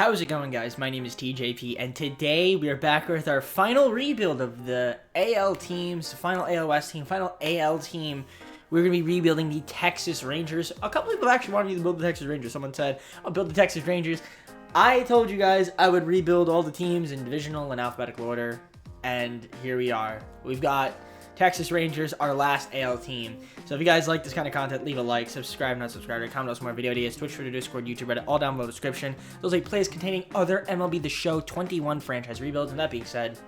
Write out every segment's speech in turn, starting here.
How's it going, guys? My name is TJP, and today we are back with our final rebuild of the AL teams, final AL West team, final AL team. We're going to be rebuilding the Texas Rangers. A couple people actually wanted me to build the Texas Rangers. Someone said, I'll build the Texas Rangers. I told you guys I would rebuild all the teams in divisional and alphabetical order, and here we are. We've got Texas Rangers, our last AL team. So if you guys like this kind of content, leave a like, subscribe, not subscribe, comment on some more video ideas, Twitch, Twitter, Discord, YouTube, Reddit, all down below the description. Those are plays containing other MLB The Show 21 franchise rebuilds. And that being said,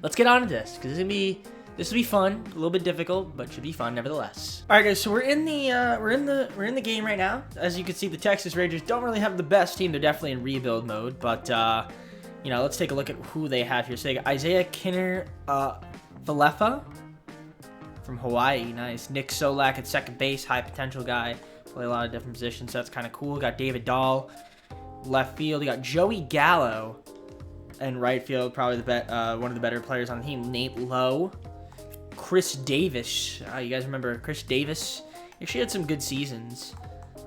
let's get on to this, because this will be fun, a little bit difficult, but should be fun nevertheless. All right, guys, so we're in the game right now. As you can see, the Texas Rangers don't really have the best team. They're definitely in rebuild mode, but you know, let's take a look at who they have here. So they got Isaiah Kinner, Valefa from Hawaii, nice. Nick Solak at second base, high potential guy. Play a lot of different positions, so that's kind of cool. Got David Dahl, left field. You got Joey Gallo, and right field, probably one of the better players on the team. Nate Lowe, Chris Davis. You guys remember Chris Davis? He actually had some good seasons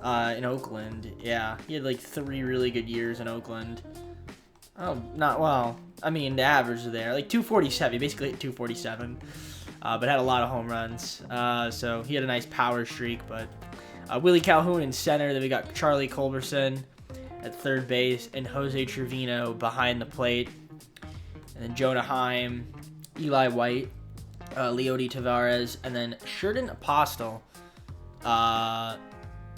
in Oakland. Yeah, he had like 3 really good years in Oakland. Oh, not well. I mean, the average is there, like 247. He basically hit 247, but had a lot of home runs. So he had a nice power streak. But Willie Calhoun in center. Then we got Charlie Culberson at third base and Jose Trevino behind the plate. And then Jonah Heim, Eli White, Leody Tavares, and then Sheridan Apostle.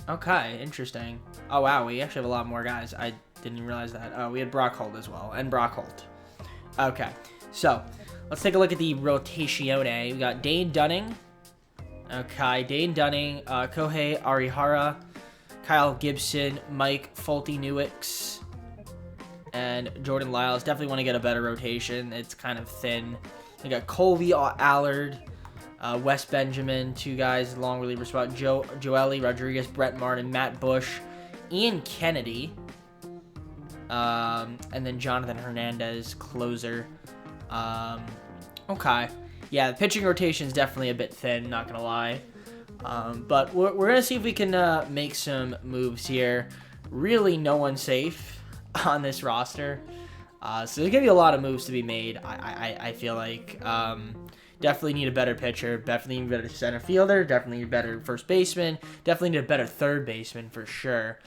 Okay, interesting. Oh wow, we actually have a lot more guys. I didn't even realize that. Oh, we had Brock Holt as well, and Brock Holt. Okay, so let's take a look at the rotazione. We got Dane Dunning. Okay, Dane Dunning, Kohei Arihara, Kyle Gibson, Mike Folty-Newicks, and Jordan Lyles. Definitely want to get a better rotation. It's kind of thin. We got Colby Allard, Wes Benjamin, 2 guys, long reliever spot. Joely Rodriguez, Brett Martin, Matt Bush, Ian Kennedy. And then Jonathan Hernandez, closer. Okay. Yeah, the pitching rotation is definitely a bit thin, not going to lie. But we're going to see if we can make some moves here. Really, no one's safe on this roster. So there's going to be a lot of moves to be made, I feel like. Definitely need a better pitcher. Definitely need a better center fielder. Definitely need a better first baseman. Definitely need a better third baseman for sure.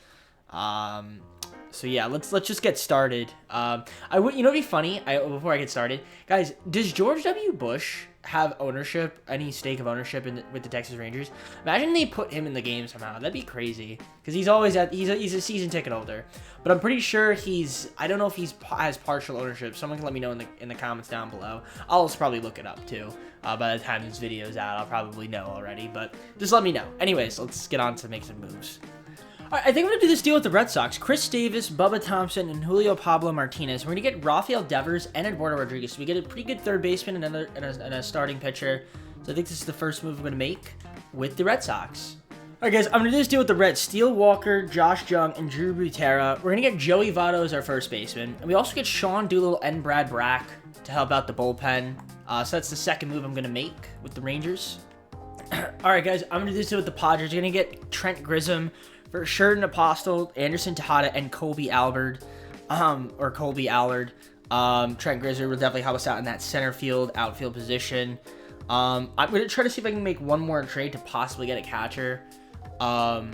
So yeah, let's just get started. You know what'd be funny? Before I get started, guys, does George W. Bush have ownership, any stake of ownership with the Texas Rangers? Imagine they put him in the game somehow. That'd be crazy, because he's a season ticket holder. But I'm pretty sure I don't know if has partial ownership. Someone can let me know in the comments down below. I'll also probably look it up too. By the time this video's out, I'll probably know already. But just let me know. Anyways, let's get on to make some moves. All right, I think I'm going to do this deal with the Red Sox. Chris Davis, Bubba Thompson, and Julio Pablo Martinez. We're going to get Rafael Devers and Eduardo Rodriguez. So we get a pretty good third baseman and a starting pitcher. So I think this is the first move I'm going to make with the Red Sox. All right, guys, I'm going to do this deal with the Reds. Steele Walker, Josh Jung, and Drew Butera. We're going to get Joey Votto as our first baseman. And we also get Sean Doolittle and Brad Brack to help out the bullpen. So that's the second move I'm going to make with the Rangers. All right, guys, I'm going to do this deal with the Padres. We're going to get Trent Grisham for Sheridan Apostle, Anderson Tejada, and Colby Allard. Trent Grisham will definitely help us out in that center field, outfield position. I'm going to try to see if I can make one more trade to possibly get a catcher. Or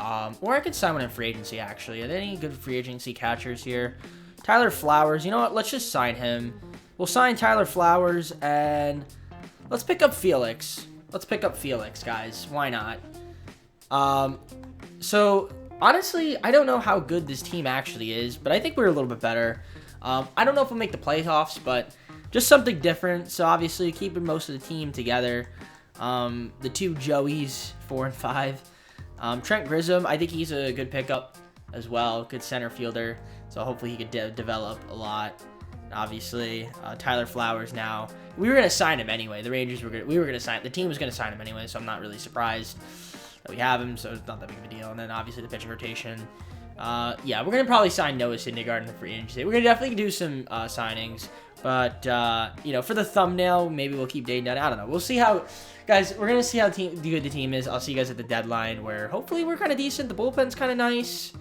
I could sign one in free agency, actually. Are there any good free agency catchers here? Tyler Flowers. You know what? Let's just sign him. We'll sign Tyler Flowers, and let's pick up Felix. Let's pick up Felix, guys. Why not? So honestly, I don't know how good this team actually is, but I think we're a little bit better. I don't know if we'll make the playoffs, but just something different. So obviously keeping most of the team together. The 2 Joeys, 4 and 5. Trent Grisham, I think he's a good pickup as well. Good center fielder. So hopefully he could develop a lot. Obviously, Tyler Flowers now. We were going to sign him anyway. The Rangers the team was going to sign him anyway, so I'm not really surprised that we have him, so it's not that big of a deal. And then obviously the pitching rotation. Yeah, we're going to probably sign Noah Syndergaard in the free agency. We're going to definitely do some signings. But, you know, for the thumbnail, maybe we'll keep Dane Dunning. I don't know. We'll see how, guys, we're going to see how good the team is. I'll see you guys at the deadline, where hopefully we're kind of decent. The bullpen's kind of nice.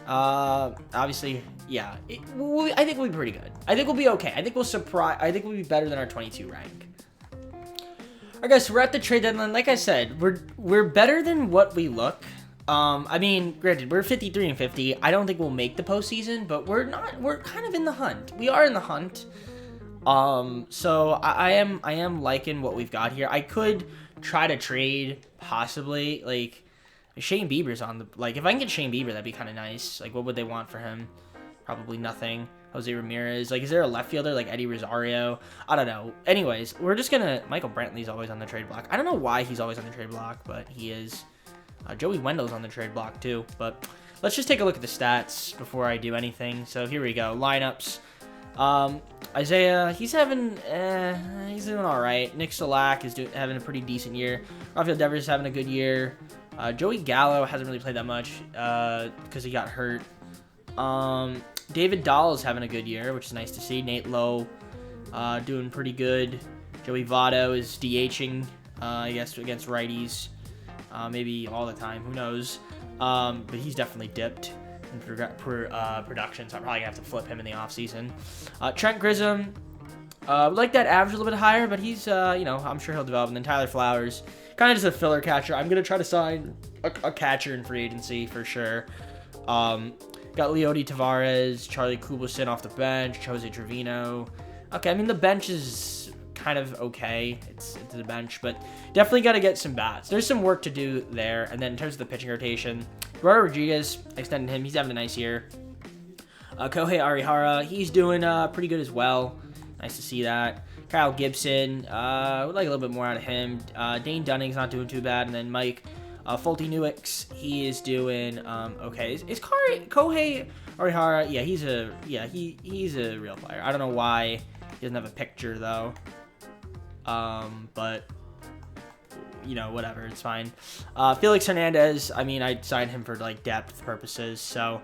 Obviously, yeah. I think we'll be pretty good. I think we'll be okay. I think we'll surprise. I think we'll be better than our 22 rank. Alright, guys, so we're at the trade deadline. Like I said, we're better than what we look. I mean, granted, we're 53 and 50. I don't think we'll make the postseason, but we're not. We're kind of in the hunt. We are in the hunt. So I am liking what we've got here. I could try to trade possibly like Shane Bieber's on the if I can get Shane Bieber, that'd be kind of nice. Like, what would they want for him? Probably nothing. Jose Ramirez. Like, is there a left fielder like Eddie Rosario? I don't know. Anyways, we're just gonna. Michael Brantley's always on the trade block. I don't know why he's always on the trade block, but he is. Joey Wendell's on the trade block too. But let's just take a look at the stats before I do anything. So here we go. Lineups. Isaiah, he's doing all right. Nick Solak is having a pretty decent year. Rafael Devers is having a good year. Joey Gallo hasn't really played that much because he got hurt. David Dahl is having a good year, which is nice to see. Nate Lowe doing pretty good. Joey Votto is DHing, I guess, against righties. Maybe all the time. Who knows? But he's definitely dipped in production, so I'm probably going to have to flip him in the offseason. Trent Grisham, would like that average a little bit higher, but he's, I'm sure he'll develop. And then Tyler Flowers, kind of just a filler catcher. I'm going to try to sign a catcher in free agency for sure. Got Leody Tavares, Charlie Kubelson off the bench, Jose Trevino. Okay, I mean, the bench is kind of okay. It's the bench, but definitely got to get some bats. There's some work to do there. And then in terms of the pitching rotation, Eduardo Rodriguez, extended him. He's having a nice year. Kohei Arihara, he's doing pretty good as well. Nice to see that. Kyle Gibson, would like a little bit more out of him. Dane Dunning's not doing too bad. And then Mike Fulty-Newix, he is doing okay. Is Kohei Arihara? Yeah, he's a real player. I don't know why he doesn't have a picture though. But whatever, it's fine. Felix Hernandez, I mean, I'd sign him for like depth purposes, so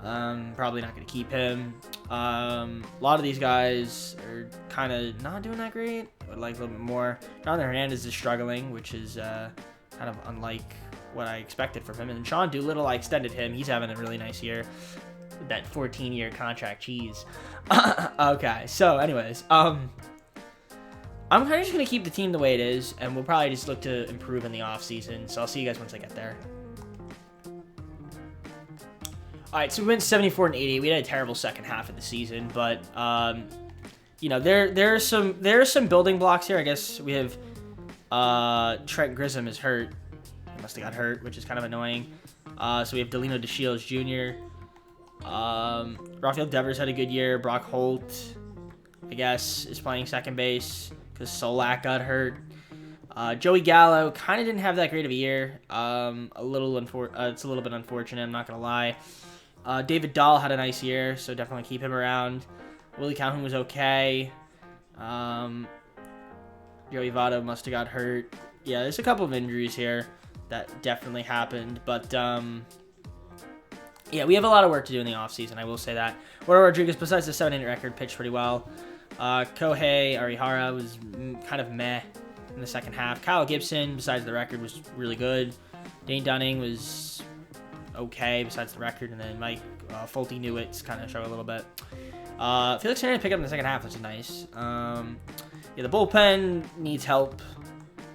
probably not going to keep him. A lot of these guys are kind of not doing that great. Would like a little bit more. Jonathan Hernandez is struggling, which is kind of unlike what I expected from him. And Sean Doolittle, I extended him. He's having a really nice year. That 14-year contract, cheese. Okay, so anyways, I'm kind of just going to keep the team the way it is, and we'll probably just look to improve in the offseason. So I'll see you guys once I get there. All right, so we went 74 and 80. We had a terrible second half of the season, but there are some building blocks here. I guess we have Trent Grisham is hurt. He must have got hurt, which is kind of annoying. So we have Delino DeShields Jr. Rafael Devers had a good year. Brock Holt, I guess, is playing second base because Solak got hurt. Joey Gallo kind of didn't have that great of a year. It's a little bit unfortunate, I'm not going to lie. David Dahl had a nice year, so definitely keep him around. Willie Calhoun was okay. Joey Votto must have got hurt. Yeah, there's a couple of injuries here that definitely happened, but yeah, we have a lot of work to do in the offseason, I will say that. Eduardo Rodriguez, besides the 7-inning record, pitched pretty well. Kohei Arihara was kind of meh in the second half. Kyle Gibson, besides the record, was really good. Dane Dunning was okay besides the record, and then Mike Fulty-Newix kind of showed a little bit. Felix Hernandez picked up in the second half, which is nice. Yeah, the bullpen needs help.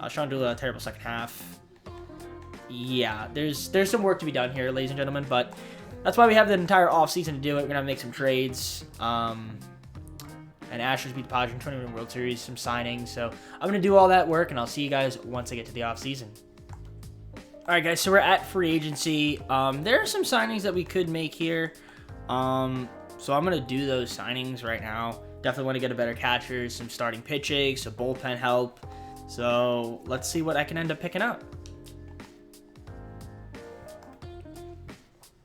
Sean Doolittle had a terrible second half. Yeah, there's some work to be done here, ladies and gentlemen, but that's why we have the entire offseason to do it. We're going to make some trades. And Astros beat the Padres in 20-win World Series, some signings. So I'm going to do all that work, and I'll see you guys once I get to the offseason. All right, guys, so we're at free agency. There are some signings that we could make here. So I'm going to do those signings right now. Definitely want to get a better catcher, some starting pitching, some bullpen help. So let's see what I can end up picking up.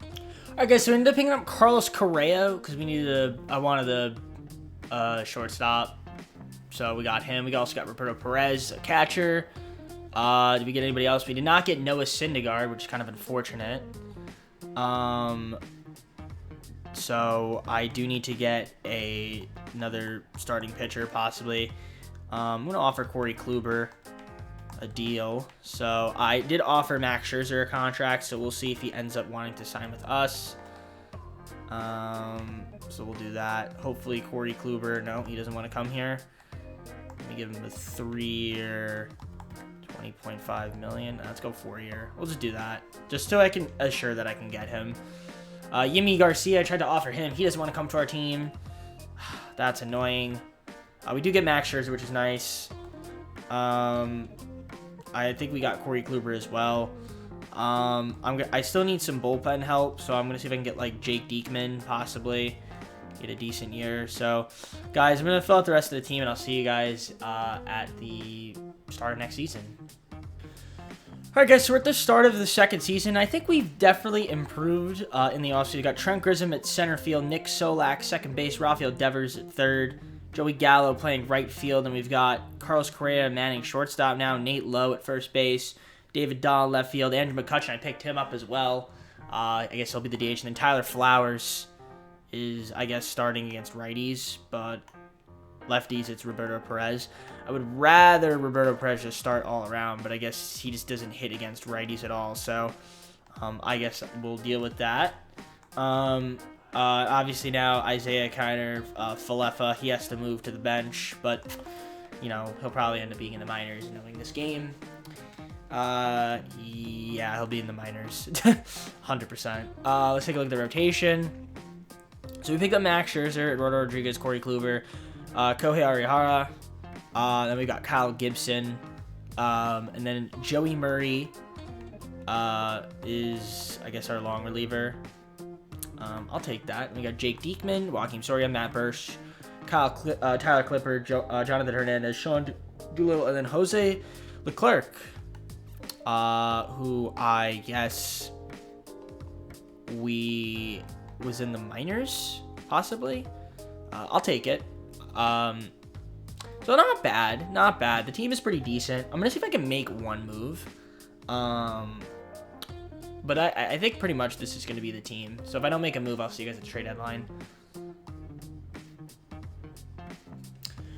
All right, guys, so we ended up picking up Carlos Correa because I wanted the shortstop. So we got him. We also got Roberto Perez, a catcher. Did we get anybody else? We did not get Noah Syndergaard, which is kind of unfortunate. So I do need to get another starting pitcher, possibly. I'm going to offer Corey Kluber a deal. So I did offer Max Scherzer a contract, so we'll see if he ends up wanting to sign with us. So we'll do that. Hopefully Corey Kluber, no, he doesn't want to come here. Let me give him a 3-year, 20.5 million. Let's go 4-year. We'll just do that, just so I can assure that I can get him. Yimi Garcia, I tried to offer him. He doesn't want to come to our team. That's annoying. We do get Max Scherzer, which is nice. I think we got Corey Kluber as well. I still need some bullpen help, so I'm gonna see if I can get like Jake Diekman, possibly get a decent year. So, guys, I'm gonna fill out the rest of the team, and I'll see you guys at the start of next season. All right, guys, so we're at the start of the second season. I think we've definitely improved in the offseason. We got Trent Grisham at center field, Nick Solak second base, Rafael Devers at third, Joey Gallo playing right field, and we've got Carlos Correa manning shortstop now, Nate Lowe at first base, David Dahl left field, Andrew McCutchen, I picked him up as well. I guess he'll be the DH, and then Tyler Flowers is, I guess, starting against righties, but lefties, it's Roberto Perez. I would rather Roberto Perez just start all around, but I guess he just doesn't hit against righties at all, so I guess we'll deal with that. Obviously now Isaiah Kiner, Falefa, he has to move to the bench, but, you know, he'll probably end up being in the minors knowing this game. Yeah, he'll be in the minors, 100%. Let's take a look at the rotation. So we picked up Max Scherzer, Eduardo Rodriguez, Corey Kluber, Kohei Arihara. Then we got Kyle Gibson, and then Joey Murray is, I guess, our long reliever. I'll take that. We got Jake Diekman, Joakim Soria, Matt Bursch, Tyler Clipper, Jonathan Hernandez, Sean Doolittle, and then Jose Leclerc, who I guess was in the minors, possibly. I'll take it. So not bad, not bad. The team is pretty decent. I'm gonna see if I can make one move. But I think pretty much this is gonna be the team. So if I don't make a move, I'll see you guys at the trade deadline.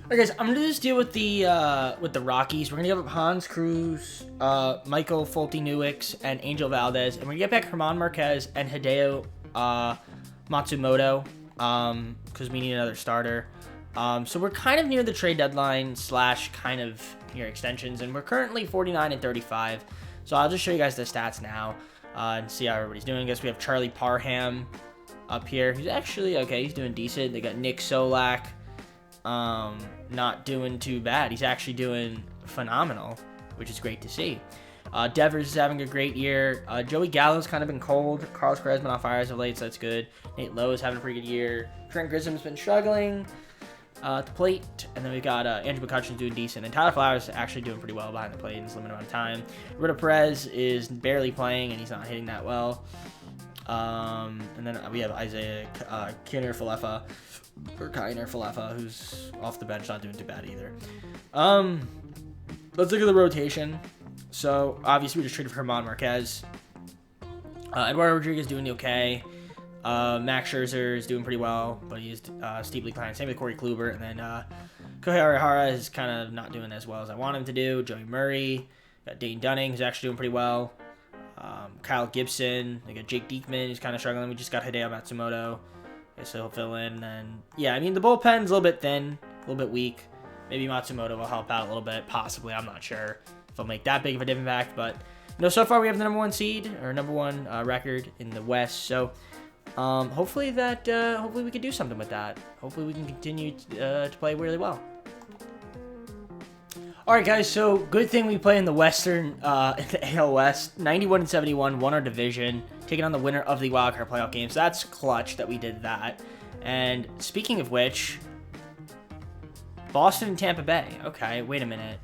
Okay, guys, I'm gonna just deal with the Rockies. We're gonna give up Hans Cruz, Michael Folty-Newicks, and Angel Valdez, and we're gonna get back Herman Marquez and Hideo Matsumoto, because we need another starter. So we're kind of near the trade deadline / kind of near extensions, and we're currently 49 and 35. So I'll just show you guys the stats now and see how everybody's doing. I guess we have Charlie Parham up here. He's actually okay. He's doing decent. They got Nick Solak, not doing too bad. He's actually doing phenomenal, which is great to see. Devers is having a great year. Joey Gallo's kind of been cold. Carlos Correa's been on fire as of late, so that's good. Nate Lowe is having a pretty good year. Trent Grisham's been struggling at the plate, and then we got Andrew McCutchen doing decent, and Tyler Flowers is actually doing pretty well behind the plate in this limited amount of time. Roberto Perez is barely playing, and he's not hitting that well. And then we have Isaiah Kiner Falefa, who's off the bench, not doing too bad either. Let's look at the rotation. So obviously we just traded for Herman Marquez. Eduardo Rodriguez doing okay. Max Scherzer is doing pretty well, but he is steeply declining. Same with Corey Kluber. And then Kohei Arihara is kind of not doing as well as I want him to do. Joey Murray. Got Dane Dunning, who's actually doing pretty well. Kyle Gibson. They got Jake Diekman, who's kind of struggling. We just got Hideo Matsumoto. I guess he'll fill in. And yeah, I mean, the bullpen's a little bit thin, a little bit weak. Maybe Matsumoto will help out a little bit, possibly. I'm not sure if he'll make that big of an impact. But, you know, so far we have the number one seed, or number one record in the West. So hopefully we can do something with that. Hopefully we can continue to play really well. All right, guys, so good thing we play in the Western, in the AL West. 91 and 71, won our division, taking on the winner of the wildcard playoff game. So that's clutch that we did that. And speaking of which, Boston and Tampa Bay. Okay, wait a minute.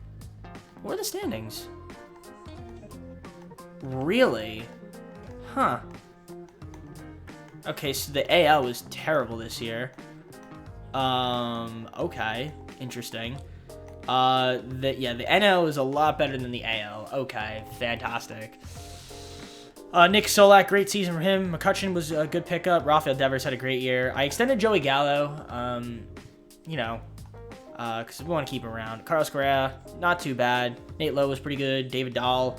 What are the standings? Really? Huh. Okay, so the AL was terrible this year. Okay, interesting. The NL is a lot better than the AL. Okay, fantastic. Nick Solak, great season for him. McCutchen was a good pickup. Rafael Devers had a great year. I extended Joey Gallo, you know, because we want to keep him around. Carlos Correa, not too bad. Nate Lowe was pretty good. David Dahl,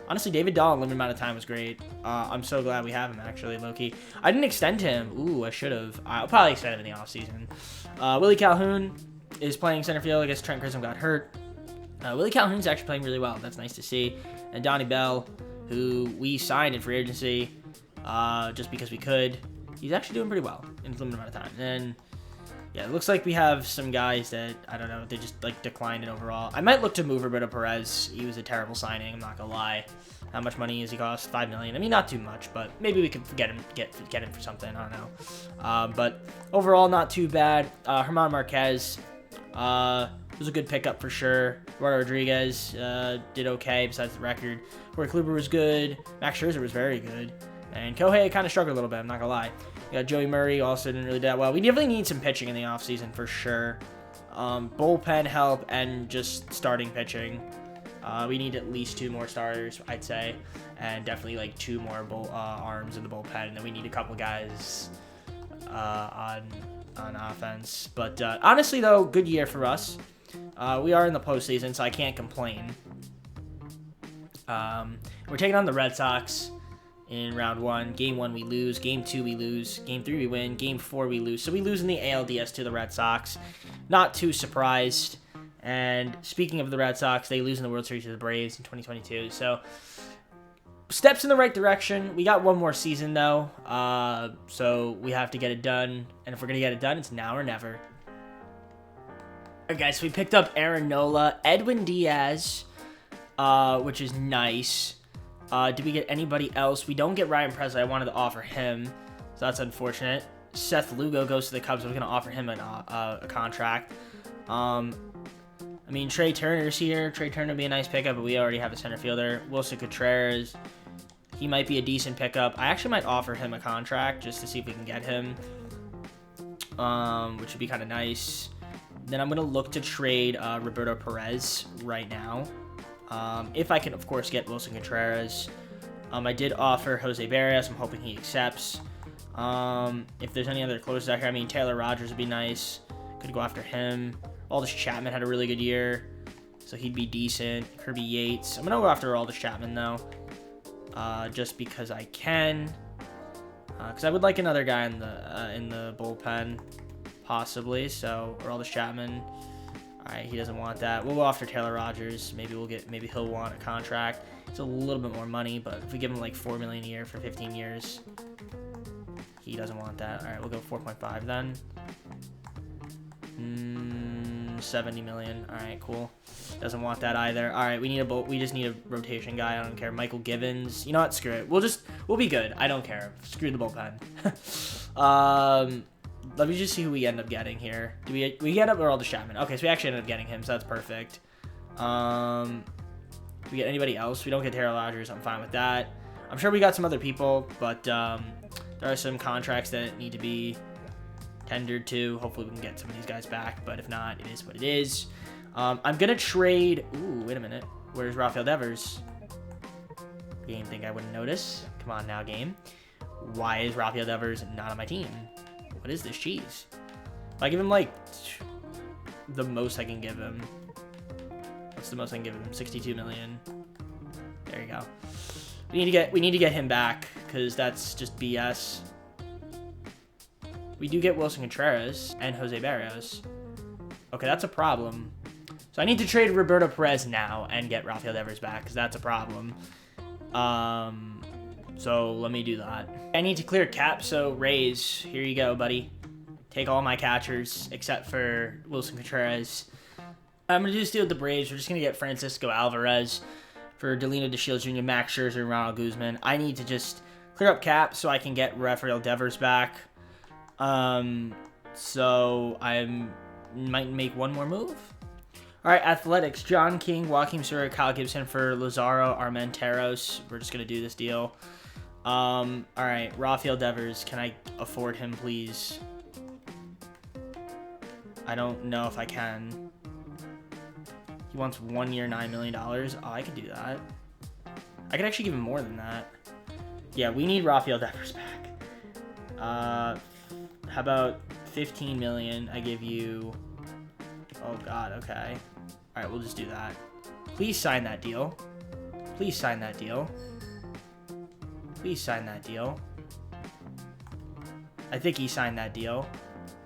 Honestly, David Dahl in limited amount of time was great. I'm so glad we have him, actually, Loki. I didn't extend him. Ooh, I should have. I'll probably extend him in the offseason. Willie Calhoun is playing center field. I guess Trent Grisham got hurt. Willie Calhoun's actually playing really well. That's nice to see. And Donnie Bell, who we signed in free agency just because we could. He's actually doing pretty well in a limited amount of time. And yeah, it looks like we have some guys that, I don't know, they just, like, declined in overall. I might look to move Roberto Perez. He was a terrible signing, I'm not gonna lie. How much money does he cost? $5 million. I mean, not too much, but maybe we could get him for something. I don't know. But overall, not too bad. Herman Marquez was a good pickup for sure. Eduardo Rodriguez did okay besides the record. Corey Kluber was good. Max Scherzer was very good. And Kohei kind of struggled a little bit, I'm not gonna lie. You got Joey Murray, also didn't really do that well. We definitely need some pitching in the offseason for sure. Bullpen help and just starting pitching. We need at least 2 more starters, I'd say. And definitely like 2 more arms in the bullpen. And then we need a couple guys on offense. But honestly, though, good year for us. We are in the postseason, so I can't complain. We're taking on the Red Sox in round 1. Game 1, we lose. Game 2, we lose. Game 3, we win. Game 4, we lose. So we lose in the ALDS to the Red Sox. Not too surprised. And speaking of the Red Sox, they lose in the World Series to the Braves in 2022. So steps in the right direction. We got 1 more season, though. So we have to get it done. And if we're going to get it done, it's now or never. All right, guys, so we picked up Aaron Nola, Edwin Diaz, which is nice. Did we get anybody else? We don't get Ryan Presley. I wanted to offer him, so that's unfortunate. Seth Lugo goes to the Cubs. I was going to offer him a contract. I mean, Trey Turner's here. Trey Turner would be a nice pickup, but we already have a center fielder. Wilson Contreras, he might be a decent pickup. I actually might offer him a contract just to see if we can get him, which would be kind of nice. Then I'm going to look to trade Roberto Perez right now. If I can, of course, get Wilson Contreras. I did offer Jose Barrios. I'm hoping he accepts. If there's any other closers out here, I mean, Taylor Rogers would be nice. Could go after him. Aldis Chapman had a really good year, so he'd be decent. Kirby Yates. I'm going to go after Aldis Chapman, though, just because I can. Because I would like another guy in the bullpen, possibly. So, or Aldis Chapman. All right, he doesn't want that. We'll go after Taylor Rogers. Maybe he'll want a contract. It's a little bit more money, but if we give him like $4 million a year for 15 years, he doesn't want that. All right, we'll go 4.5 then. 70 million. All right, cool. Doesn't want that either. All right, we just need a rotation guy. I don't care. Michael Givens. You know what? Screw it. We'll be good. I don't care. Screw the bullpen. Let me just see who we end up getting here. We get up Aldis Chapman? Okay, so we actually ended up getting him, so that's perfect. Do we get anybody else? We don't get Taylor Rogers. I'm fine with that. I'm sure we got some other people, but there are some contracts that need to be tendered to. Hopefully we can get some of these guys back, but if not, it is what it is. I'm going to trade... Ooh, wait a minute. Where's Rafael Devers? Game think I wouldn't notice. Come on now, game. Why is Rafael Devers not on my team? What is this cheese? If I give him, like, the most I can give him. What's the most I can give him? 62 million. There you go. We need to get him back, because that's just BS. We do get Wilson Contreras and Jose Barrios. Okay, that's a problem. So I need to trade Roberto Perez now and get Rafael Devers back, because that's a problem. So let me do that. I need to clear cap, so Rays, here you go, buddy. Take all my catchers, except for Wilson Contreras. I'm going to do this deal with the Braves. We're just going to get Francisco Alvarez for Delino DeShields Jr., Max Scherzer, and Ronald Guzman. I need to just clear up cap so I can get Rafael Devers back. So I might make one more move. All right, Athletics. John King, Joaquin Sura, Kyle Gibson for Lazaro Armenteros. We're just going to do this deal. All right, Rafael Devers. Can I afford him, please? I don't know if I can. He wants 1 year, $9 million. Oh, I could do that. I could actually give him more than that. Yeah, we need Rafael Devers back. How about 15 million? I give you... Oh, God, okay. All right, we'll just do that. Please sign that deal. Please sign that deal. Please sign that deal. I think he signed that deal.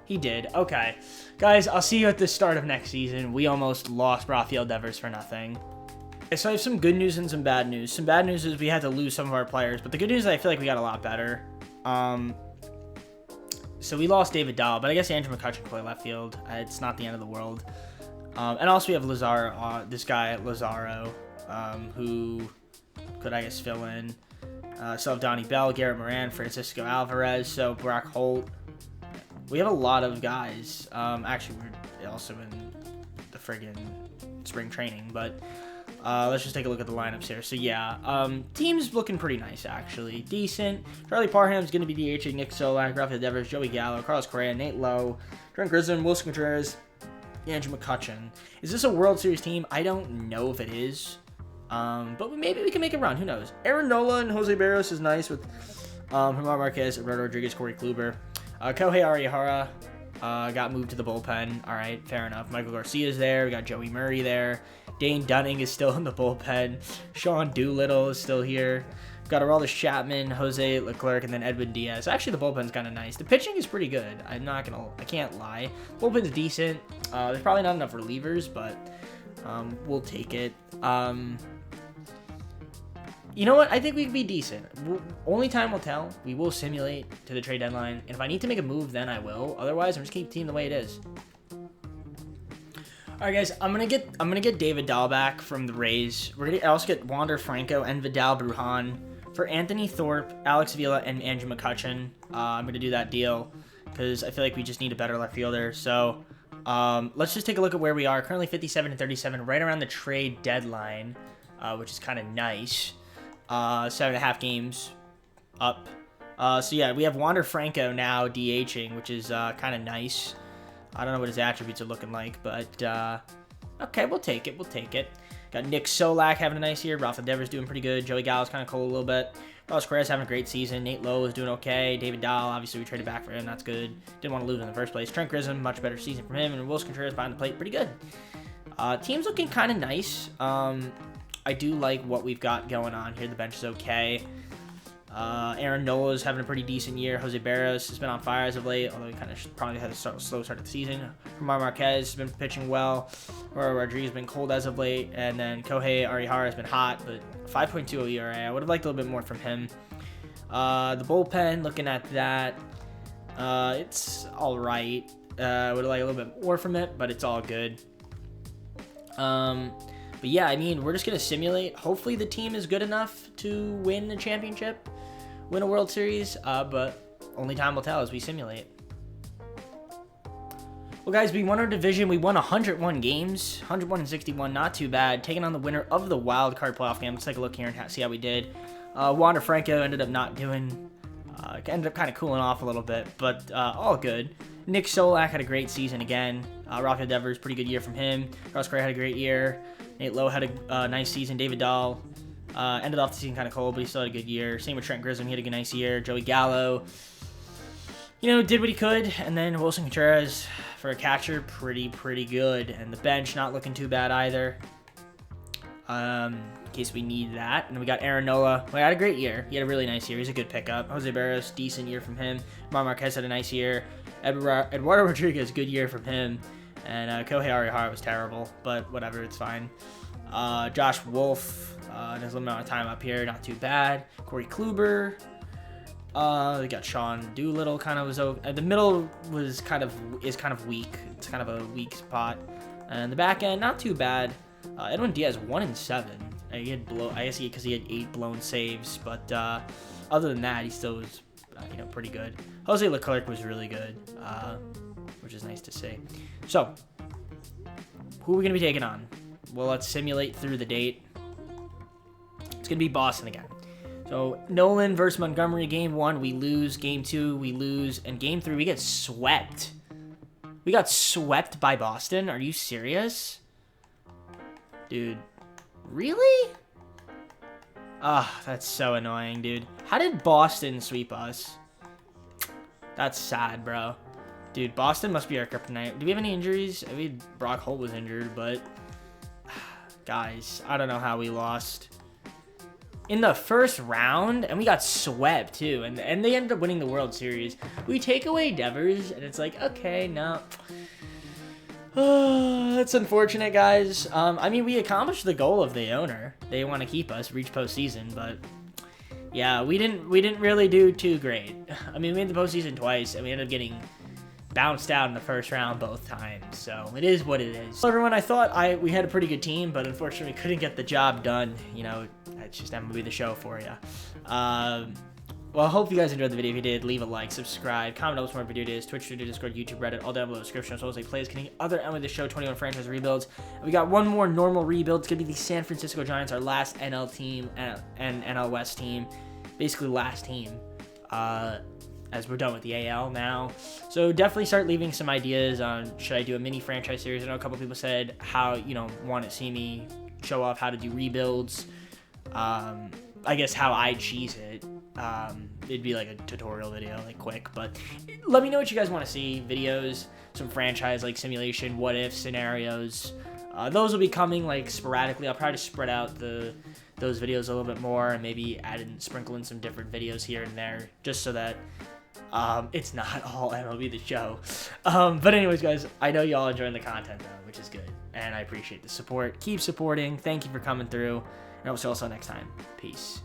He did. Okay. Guys, I'll see you at the start of next season. We almost lost Rafael Devers for nothing. Okay, so I have some good news and some bad news. Some bad news is we had to lose some of our players, but the good news is I feel like we got a lot better. So we lost David Dahl, but I guess Andrew McCutcheon can play left field. It's not the end of the world. And also we have Lazaro, this guy Lazaro, who could, I guess, fill in. Still have Donnie Bell, Garrett Moran, Francisco Alvarez, so Brock Holt. We have a lot of guys. Actually, we're also in the friggin' spring training, but let's just take a look at the lineups here. So yeah, team's looking pretty nice, actually. Decent. Charlie Parham's going to be DHing, Nick Solak, Rafael Devers, Joey Gallo, Carlos Correa, Nate Lowe, Trent Grisham, Wilson Contreras, Andrew McCutcheon. Is this a World Series team? I don't know if it is. But maybe we can make a run. Who knows? Aaron Nola and Jose Barrios is nice with Germán Marquez, Roberto Rodriguez, Corey Kluber. Kohei Arihara got moved to the bullpen. All right, fair enough. Michael Garcia's there. We got Joey Murray there. Dane Dunning is still in the bullpen. Sean Doolittle is still here. We've got Aroldis Chapman, Jose Leclerc, and then Edwin Diaz. Actually, the bullpen's kind of nice. The pitching is pretty good. I can't lie. Bullpen's decent. There's probably not enough relievers, but we'll take it. You know what? I think we could be decent. Only time will tell. We will simulate to the trade deadline. And if I need to make a move, then I will. Otherwise, I'm just keep the team the way it is. All right, guys. I'm gonna get David Dahl back from the Rays. We're gonna also get Wander Franco and Vidal Brujan for Anthony Thorpe, Alex Vila, and Andrew McCutcheon. I'm gonna do that deal because I feel like we just need a better left fielder. So let's just take a look at where we are. Currently 57 and 37, right around the trade deadline, which is kind of nice. 7.5 games up. So yeah, we have Wander Franco now DHing, which is kind of nice. I don't know what his attributes are looking like, but okay, we'll take it. We'll take it. Got Nick Solak having a nice year. Rafael Devers doing pretty good. Joey Gallo's kind of cold a little bit. Carlos Correa having a great season. Nate Lowe is doing okay. David Dahl, obviously we traded back for him. That's good. Didn't want to lose in the first place. Trent Grisham, much better season from him. And Wilson Contreras behind the plate, pretty good. Team's looking kind of nice. I do like what we've got going on here. The bench is okay. Aaron Nola is having a pretty decent year. Jose Barrios has been on fire as of late, although he kind of probably had a slow start of the season. Germán Marquez has been pitching well. Roberto Rodriguez has been cold as of late. And then Kohei Arihara has been hot, but 5.20 ERA. I would have liked a little bit more from him. The bullpen, looking at that, it's all right. I would have liked a little bit more from it, but it's all good. But yeah, I mean, we're just going to simulate. Hopefully the team is good enough to win the championship, win a World Series, but only time will tell as we simulate. Well, guys, we won our division. We won 101 games, 101 and 61, not too bad. Taking on the winner of the wild card playoff game. Let's take a look here and see how we did. Wander Franco ended up not doing, ended up kind of cooling off a little bit, but all good. Nick Solak had a great season again. Rafael Devers, pretty good year from him. Carlos Correa had a great year. Nate Lowe had a nice season. David Dahl ended off the season kind of cold, but he still had a good year. Same with Trent Grisham. He had a good, nice year. Joey Gallo, did what he could. And then Wilson Contreras, for a catcher, pretty good. And the bench not looking too bad either, in case we need that. And then we got Aaron Nola, who had a great year. He had a really nice year. He's a good pickup. Jose Barrios, decent year from him. Germán Marquez had a nice year. Eduardo Rodriguez, good year from him. And Kohei Arihara was terrible, but whatever, it's fine. Josh Wolf, there's a little amount of time up here, not too bad. Corey Kluber. We got Sean Doolittle, kind of was okay. The middle is kind of weak. It's kind of a weak spot. And the back end, not too bad. Edwin Diaz 1-7. He had I guess because he had 8 blown saves, but other than that, he still was pretty good. Jose Leclerc was really good, which is nice to see. So, who are we going to be taking on? Well, let's simulate through the date. It's going to be Boston again. So, Nolan versus Montgomery, game 1, we lose. Game 2, we lose. And game 3, we get swept. We got swept by Boston? Are you serious? Dude, really? Ah, that's so annoying, dude. How did Boston sweep us? That's sad, bro. Dude, Boston must be our kryptonite. Do we have any injuries? I mean, Brock Holt was injured, but guys, I don't know how we lost. in the first round, and we got swept too, and they ended up winning the World Series. We take away Devers, and it's like, okay, no. That's unfortunate, guys. I mean, we accomplished the goal of the owner. They want to keep us, reach postseason, but yeah, we didn't really do too great. I mean, we made the postseason twice, and we ended up getting bounced out in the first round both times, so it is what it is. So everyone, I thought we had a pretty good team, but unfortunately we couldn't get the job done. You know, that's just MLB the show for you. Well, I hope you guys enjoyed the video. If you did, leave a like, subscribe, comment down what more video it is, Twitch, Twitter, Discord, YouTube, Reddit, all down below in the description, as well as like plays, getting other MLB the show 21 franchise rebuilds. And we got one more normal rebuild. It's gonna be the San Francisco Giants, our last NL team and NL West team, basically last team. As we're done with the AL now. So definitely start leaving some ideas on, should I do a mini franchise series? I know a couple people said how, you know, want to see me show off how to do rebuilds. I guess how I cheese it. It'd be like a tutorial video, like quick, but let me know what you guys want to see. Videos, some franchise like simulation, what if scenarios. Those will be coming like sporadically. I'll probably spread out those videos a little bit more and maybe sprinkle in some different videos here and there, just so that it's not all MLB the show. But anyways, guys, I know y'all enjoying the content though, which is good, and I appreciate the support. Keep supporting. Thank you for coming through, and I'll see you also next time. Peace.